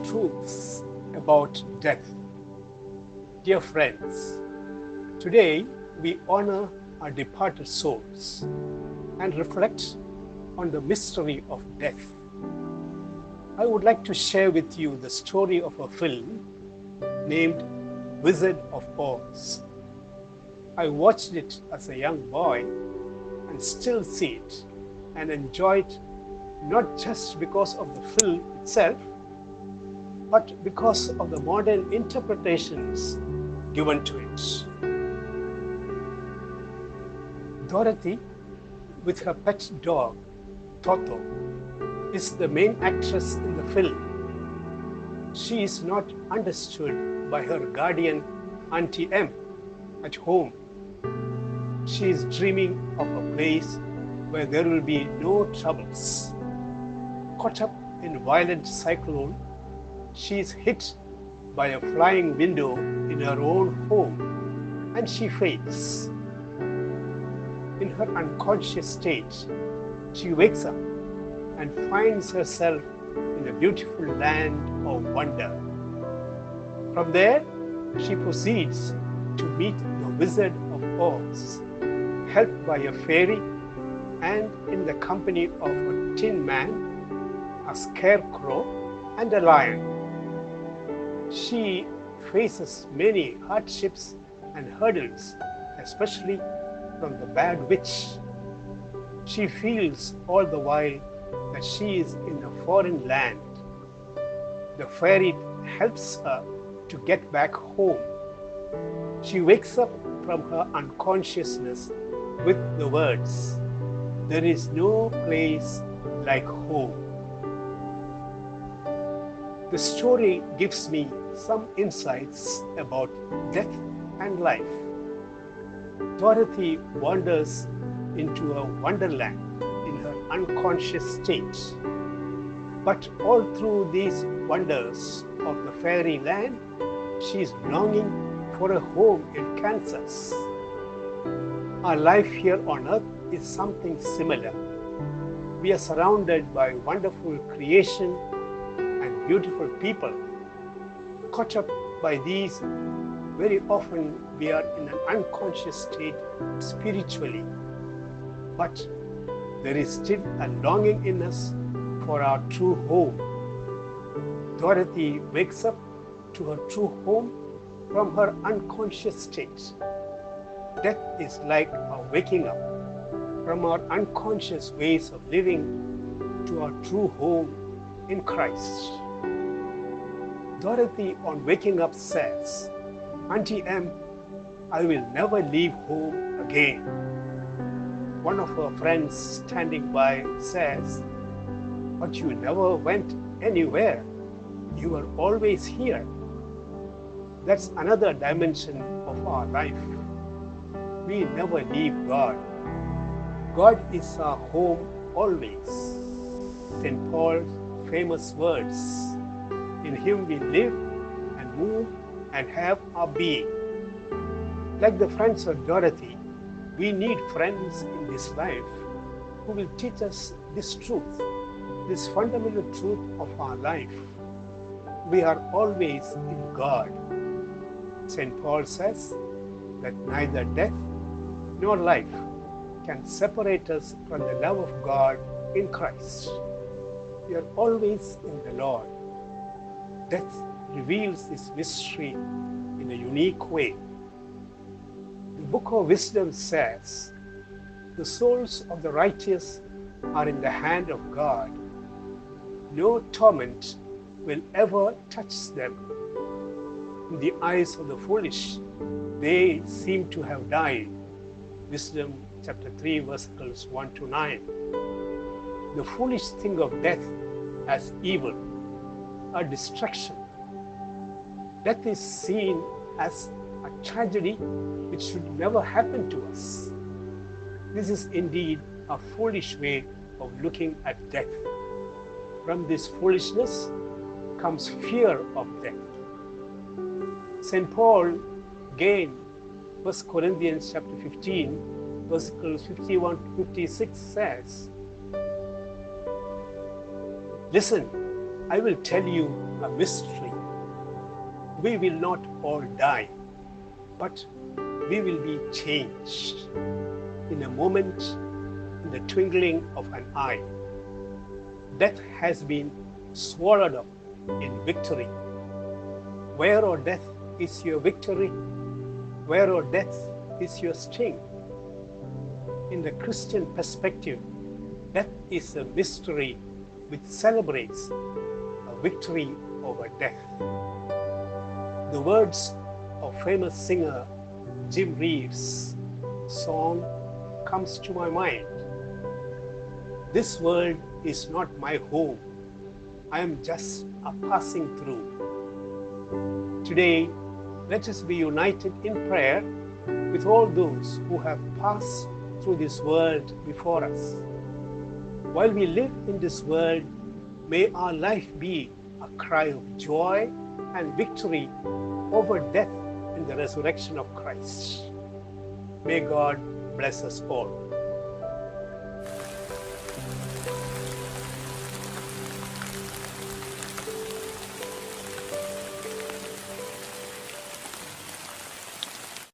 truths about death. Dear friends, today we honor our departed souls and reflect on the mystery of death. I would like to share with you the story of a film named Wizard of Oz. I watched it as a young boy and still see it and enjoy it not just because of the film itself, but because of the modern interpretations given to it. Dorothy, with her pet dog, Toto, is the main actress in the film. She is not understood by her guardian, Auntie M, at home. She is dreaming of a place where there will be no troubles. Caught up in a violent cyclone, she is hit by a flying window in her own home and she faints. In her unconscious state, she wakes up and finds herself in a beautiful land of wonder. From there, she proceeds to meet the Wizard of Oz, helped by a fairy and in the company of a tin man, a scarecrow, and a lion. She faces many hardships and hurdles, especially from the bad witch. She feels all the while that she is in a foreign land. The fairy helps her to get back home. She wakes up from her unconsciousness with the words, "There is no place like home." The story gives me some insights about death and life. Dorothy wanders into a wonderland in her unconscious state. But all through these wonders of the fairyland, she is longing for a home in Kansas. Our life here on earth is something similar. We are surrounded by wonderful creation and beautiful people. Caught up by these, very often we are in an unconscious state spiritually. But there is still a longing in us for our true home. Dorothy wakes up to her true home from her unconscious state. Death is like a waking up from our unconscious ways of living to our true home in Christ. Dorothy, on waking up, says, "Auntie M, I will never leave home again." One of her friends standing by says, "But you never went anywhere. You were always here." That's another dimension of our life. We never leave God. God is our home always. St. Paul's famous words, "In Him we live and move and have our being." Like the friends of Dorothy, we need friends in this life who will teach us this truth, this fundamental truth of our life. We are always in God. St. Paul says that neither death nor life can separate us from the love of God in Christ. We are always in the Lord. Death reveals this mystery in a unique way. The Book of Wisdom says, "The souls of the righteous are in the hand of God. No torment will ever touch them. In the eyes of the foolish, they seem to have died." Wisdom chapter 3, verses 1 to 9. The foolish think of death as evil, a destruction. Death is seen as a tragedy which should never happen to us. This is indeed a foolish way of looking at death. From this foolishness comes fear of death. St. Paul again, 1 Corinthians chapter 15, verses 51 to 56 says, "Listen, I will tell you a mystery. We will not all die, but we will be changed in a moment, in the twinkling of an eye. Death has been swallowed up in victory. Where, O death, is your victory? Where, O death, is your sting? In the Christian perspective, death is a mystery which celebrates a victory over death. The words of famous singer Jim Reeves' song comes to my mind. This world is not my home. I am just a passing through. Today, let us be united in prayer with all those who have passed through this world before us. While we live in this world, may our life be a cry of joy and victory over death in the resurrection of Christ. May God bless us all.